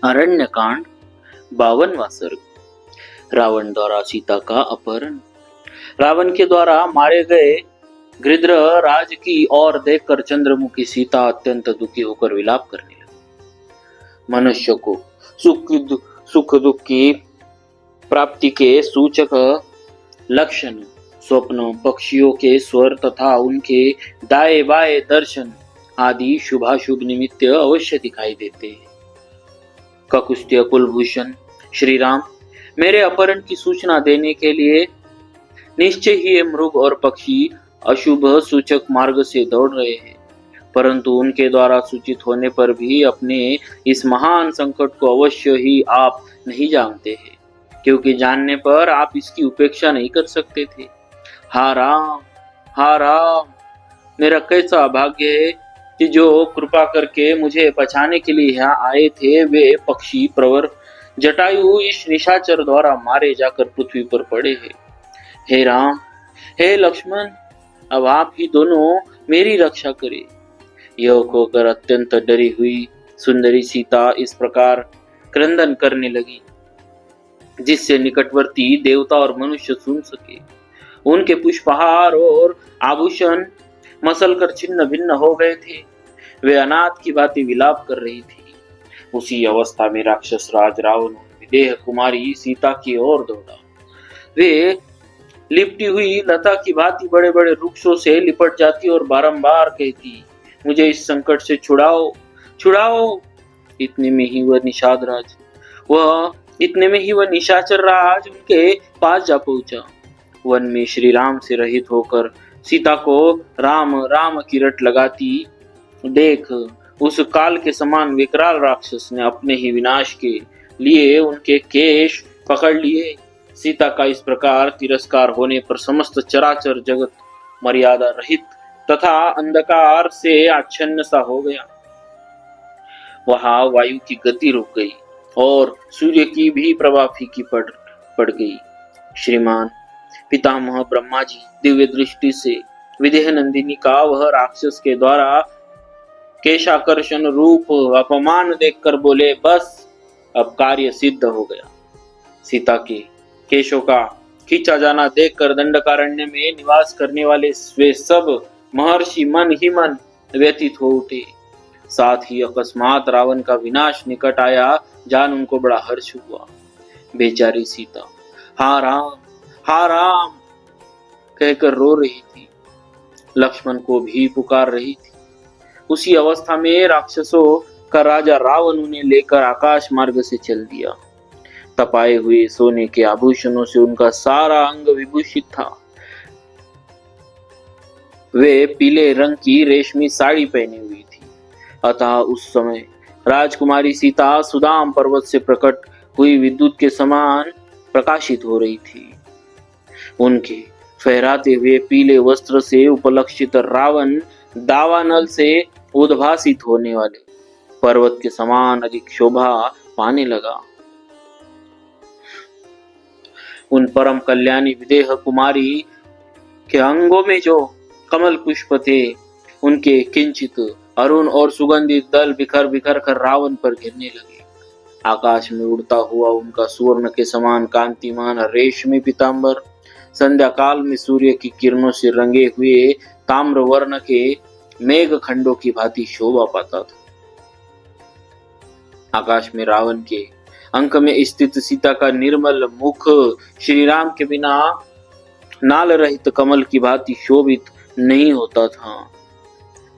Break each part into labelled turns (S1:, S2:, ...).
S1: अरण्यकांड 52वां सर्ग। रावण द्वारा सीता का अपहरण। रावण के द्वारा मारे गए गृध्र राज की ओर देखकर चंद्रमुखी सीता अत्यंत दुखी होकर विलाप करने लगी। मनुष्य को सुख दुख की प्राप्ति के सूचक लक्षण स्वप्न, पक्षियों के स्वर तथा उनके दाएं बाएं दर्शन आदि शुभाशुभ निमित्त अवश्य दिखाई देते हैं। ककुस्त्य कुलभूषण श्री राम मेरे अपहरण की सूचना देने के लिए निश्चय ही ये मृग और पक्षी अशुभ सूचक मार्ग से दौड़ रहे हैं, परंतु उनके द्वारा सूचित होने पर भी अपने इस महान संकट को अवश्य ही आप नहीं जानते हैं, क्योंकि जानने पर आप इसकी उपेक्षा नहीं कर सकते थे। हा राम, मेरा कैसा भाग्य है कि जो कृपा करके मुझे बचाने के लिए यहाँ आए थे वे पक्षी प्रवर जटायु इस निशाचर द्वारा मारे जाकर पृथ्वी पर पड़े हैं। हे राम, हे लक्ष्मण, अब आप ही दोनों मेरी रक्षा करें। यह कहकर अत्यंत डरी हुई सुंदरी सीता इस प्रकार क्रंदन करने लगी जिससे निकटवर्ती देवता और मनुष्य सुन सके। उनके पुष्पहार और आभूषण मसलकर छिन्न भिन्न हो गए थे। वे अनाथ की भांति विलाप कर रही थी। उसी अवस्था में राक्षस राज रावण विदेह कुमारी सीता की ओर दौड़ा। वे लिपटी हुई लता की भांति बड़े बड़े वृक्षों से लिपट जाती और बारंबार कहती, मुझे इस संकट से छुड़ाओ। इतने में ही वह निशाचर राज उनके पास जा पहुंचा। वन में श्री राम से रहित होकर सीता को राम राम की रट लगाती देख उस काल के समान विकराल राक्षस ने अपने ही विनाश के लिए उनके केश पकड़ लिए। सीता का इस प्रकार तिरस्कार होने पर समस्त चराचर जगत मर्यादा रहित तथा अंधकार से आच्छन्न सा हो गया। वहां वायु की गति रुक गई और सूर्य की भी प्रभा फीकी पड़ गई। श्रीमान पितामह ब्रह्मा जी दिव्य दृष्टि से विदेह नंदिनी का वह राक्षस के द्वारा केशाकर्षण रूप अपमान देखकर बोले, बस अब कार्य सिद्ध हो गया। सीता के केशों का खींचा जाना देखकर दंडकारण्य में निवास करने वाले वे सब महर्षि मन ही मन व्यतीत हो उठे। साथ ही अकस्मात रावण का विनाश निकट आया जान उनको बड़ा हर्ष हुआ। बेचारी सीता हा राम कहकर रो रही थी, लक्ष्मण को भी पुकार रही थी। उसी अवस्था में राक्षसों का राजा रावण उन्हें लेकर आकाश मार्ग से चल दिया। तपाए हुए सोने के आभूषणों से उनका सारा अंग विभूषित था। वे पीले रंग की रेशमी साड़ी पहनी हुई थी। अतः उस समय राजकुमारी सीता सुदाम पर्वत से प्रकट हुई विद्युत के समान प्रकाशित हो रही थी। उनके फहराते हुए पीले वस्त्र से उपलक्षित रावण दावानल से उद्भासित होने वाले पर्वत के समान अधिक शोभा पाने लगा। उन परम कल्याणी विदेह कुमारी के अंगों में जो कमल पुष्प थे उनके किंचित अरुण और सुगंधित दल बिखर बिखर कर रावण पर गिरने लगे। आकाश में उड़ता हुआ उनका सुवर्ण के समान कांतिमान रेशमी पीतांबर संध्या काल में सूर्य की किरणों से रंगे हुए ताम्र वर्ण के मेघ खंडों की भांति शोभा पाता था। आकाश में रावण के अंक में स्थित सीता का निर्मल मुख श्री राम के बिना नाल रहित कमल की भांति शोभित नहीं होता था।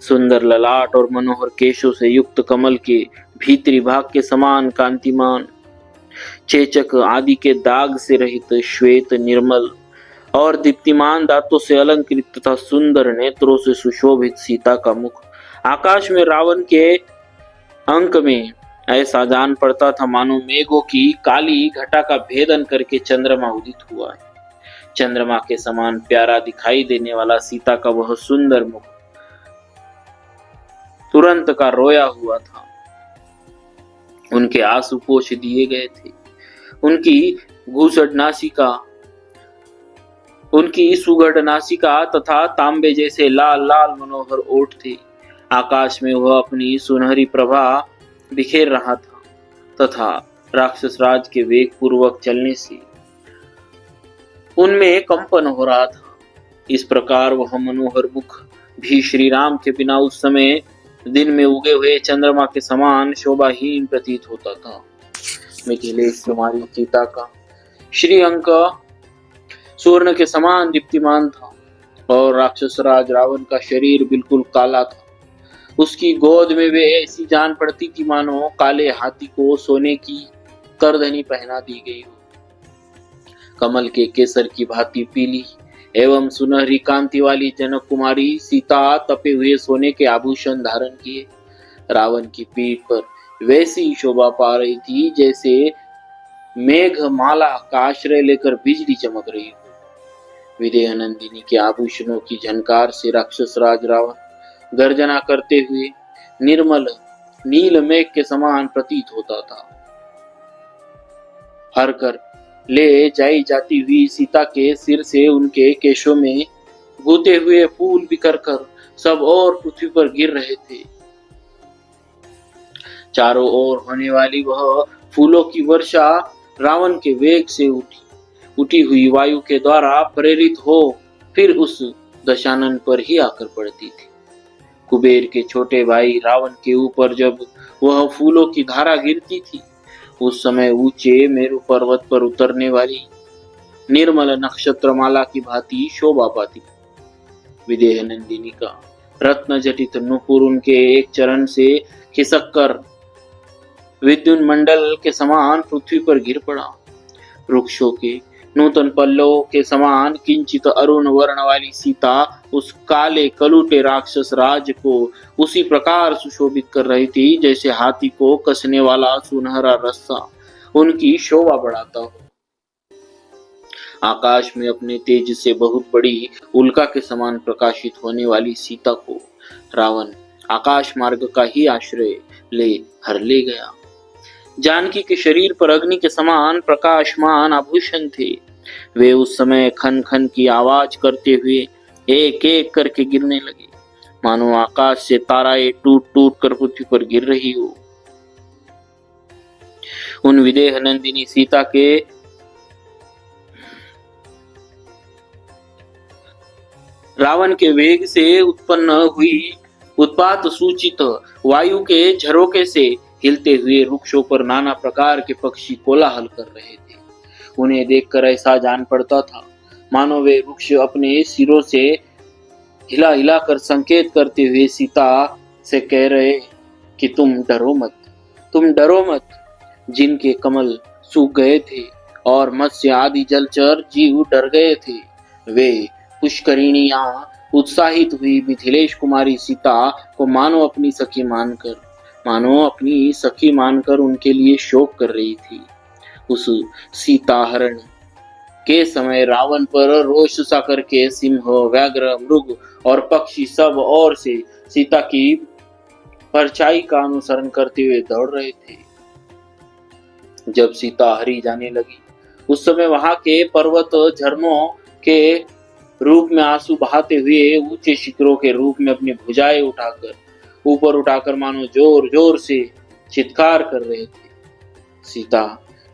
S1: सुंदर ललाट और मनोहर केशों से युक्त कमल के भीतरी भाग के समान कांतिमान, चेचक आदि के दाग से रहित श्वेत निर्मल और दीप्तिमान दांतों से अलंकृत तथा सुंदर नेत्रों से सुशोभित सीता का मुख आकाश में रावण के अंक में ऐसा जान पड़ता था मानो मेघों की काली घटा का भेदन करके चंद्रमा उदित हुआ है। चंद्रमा के समान प्यारा दिखाई देने वाला सीता का वह सुंदर मुख तुरंत का रोया हुआ था। उनके आंसू पोंछ दिए गए थे। उनकी घूसट नासिका, उनकी सुगढ़ नासिका तथा तांबे जैसे लाल लाल मनोहर ओठ थे। आकाश में वह अपनी सुनहरी प्रभा बिखेर रहा था तथा राक्षस राज के वेग पूर्वक चलने से उनमें कंपन हो रहा था। इस प्रकार वह मनोहर मुख भी श्री राम के बिना उस समय दिन में उगे हुए चंद्रमा के समान शोभाहीन प्रतीत होता था। मिथिलेश कुमारी सीता का श्रीअंक स्वर्ण के समान दीप्तिमान था और राक्षस राज रावण का शरीर बिल्कुल काला था। उसकी गोद में वे ऐसी जान पड़ती थी मानो काले हाथी को सोने की करधनी पहना दी गई हो। कमल के केसर की भांति पीली एवं सुनहरी कांति वाली जनक कुमारी सीता तपे हुए सोने के आभूषण धारण किए रावण की पीठ पर वैसी शोभा पा रही थी जैसे मेघ माला का आश्रय लेकर बिजली चमक रही हो। विदेह नंदिनी के आभूषणों की झनकार से राक्षस राज रावण गर्जना करते हुए निर्मल नील मेघ के समान प्रतीत होता था। हर कर ले जाई जाती हुई सीता के सिर से उनके केशों में गूंथे हुए फूल बिखर कर सब और पृथ्वी पर गिर रहे थे। चारों ओर होने वाली वह फूलों की वर्षा रावण के वेग से उठी हुई वायु के द्वारा प्रेरित हो फिर उस दशानन पर ही आकर पड़ती थी। कुबेर के छोटे भाई रावण के ऊपर जब वह फूलों की धारा गिरती थी उस समय ऊंचे मेरु पर्वत पर उतरने वाली निर्मल नक्षत्रमाला की भांति शोभा पाती। विदेह नंदिनी का रत्न जटित नुपुर उनके एक चरण से खिसक कर विद्युत मंडल के समान पृथ्वी पर गिर पड़ा। वृक्षों के नूतन पल्लवों के समान किंचित अरुण वर्ण वाली सीता उस काले कलूटे राक्षस राज को उसी प्रकार सुशोभित कर रही थी जैसे हाथी को कसने वाला सुनहरा रस्सा उनकी शोभा बढ़ाता हो। आकाश में अपने तेज से बहुत बड़ी उल्का के समान प्रकाशित होने वाली सीता को रावण आकाश मार्ग का ही आश्रय ले हर ले गया। जानकी के शरीर पर अग्नि के समान प्रकाशमान आभूषण थे। वे उस समय खन खन की आवाज करते हुए एक एक करके गिरने लगे मानो आकाश से ताराएं टूट टूट कर पृथ्वी पर गिर रही हो। उन विदेह नंदिनी सीता के रावण के वेग से उत्पन्न हुई उत्पात सूचित वायु के झरोके से हिलते हुए वृक्षों पर नाना प्रकार के पक्षी कोलाहल कर रहे थे। उन्हें देखकर ऐसा जान पड़ता था मानो वे वृक्ष अपने सिरों से हिला हिला कर संकेत करते हुए सीता से कह रहे कि तुम डरो मत, तुम डरो मत। जिनके कमल सूख गए थे और मत्स्य आदि जलचर जीव डर गए थे वे पुष्करिणियां उत्साहित हुई मिथिलेश कुमारी सीता को मानो अपनी सखी मानकर उनके लिए शोक कर रही थी। उस सीताहरण के समय रावण पर रोष सा करके सिंह व्याघ्र मृग और पक्षी सब ओर से सीता की परछाई का अनुसरण करते हुए दौड़ रहे थे। जब सीता हरी जाने लगी उस समय वहां के पर्वत झरनों के रूप में आंसू बहाते हुए ऊंचे शिखरों के रूप में अपनी भुजाएं ऊपर उठाकर मानो जोर जोर से चित्कार कर रहे थे। सीता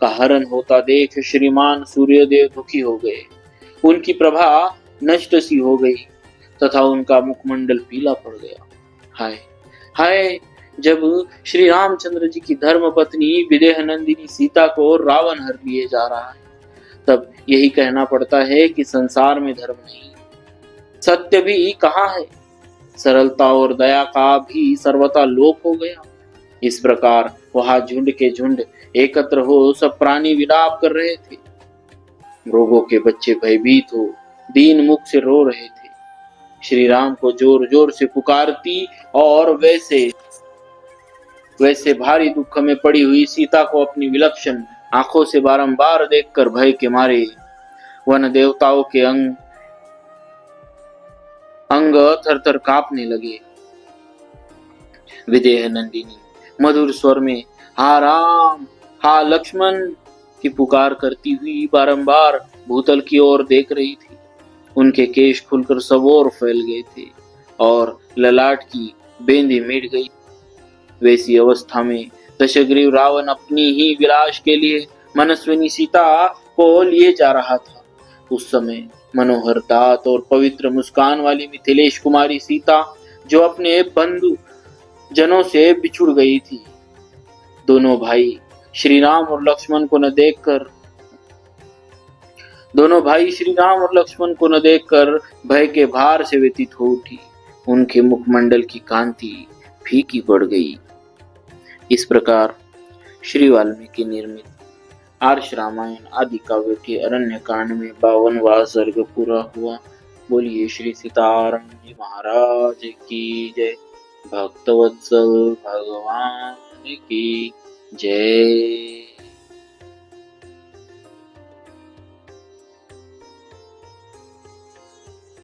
S1: का हरण होता देख श्रीमान सूर्यदेव दुखी हो गए। उनकी प्रभा नष्ट सी हो गई तथा उनका मुखमंडल पीला पड़ गया। हाय हाय, जब श्री रामचंद्र जी की धर्म पत्नी विदेह नंदिनी सीता को रावण हर लिए जा रहा है तब यही कहना पड़ता है कि संसार में धर्म नहीं, सत्य भी कहाँ है। सरलता और दया का भी सर्वथा लोप हो गया। इस प्रकार वहां झुंड के झुंड एकत्र हो सब प्राणी विलाप कर रहे थे। मृगों के बच्चे भयभीत हो दीन मुख से रो रहे थे। श्री राम को जोर जोर से पुकारती और वैसे भारी दुख में पड़ी हुई सीता को अपनी विलक्षण आंखों से बारंबार देखकर भय के मारे वन देवताओं के अंग थर थर कांपने लगे। विदेह नंदिनी मधुर स्वर में हा राम हा लक्ष्मण की पुकार करती हुई बारंबार भूतल की ओर देख रही थी। उनके केश खुलकर सब ओर फैल गए थे और ललाट की बेंदी मिट गई। वैसी अवस्था में दशग्रीव रावण अपनी ही विलास के लिए मनस्विनी सीता को लिए जा रहा था। उस समय मनोहर दांत और पवित्र मुस्कान वाली मिथिलेश कुमारी सीता, जो अपने बंधु जनों से बिछुड़ गई थी, दोनों भाई श्री राम और लक्ष्मण को न देखकर भय के भार से व्यतीत हो उठी। उनके मुखमंडल की कांति फीकी पड़ गई। इस प्रकार श्री वाल्मीकि निर्मित आर्ष रामायण आदि काव्य के अरण्य कांड में 52वां सर्ग पूरा हुआ। बोलिए श्री सीताराम जी महाराज की जय। भक्तवत्सल भगवान की जय।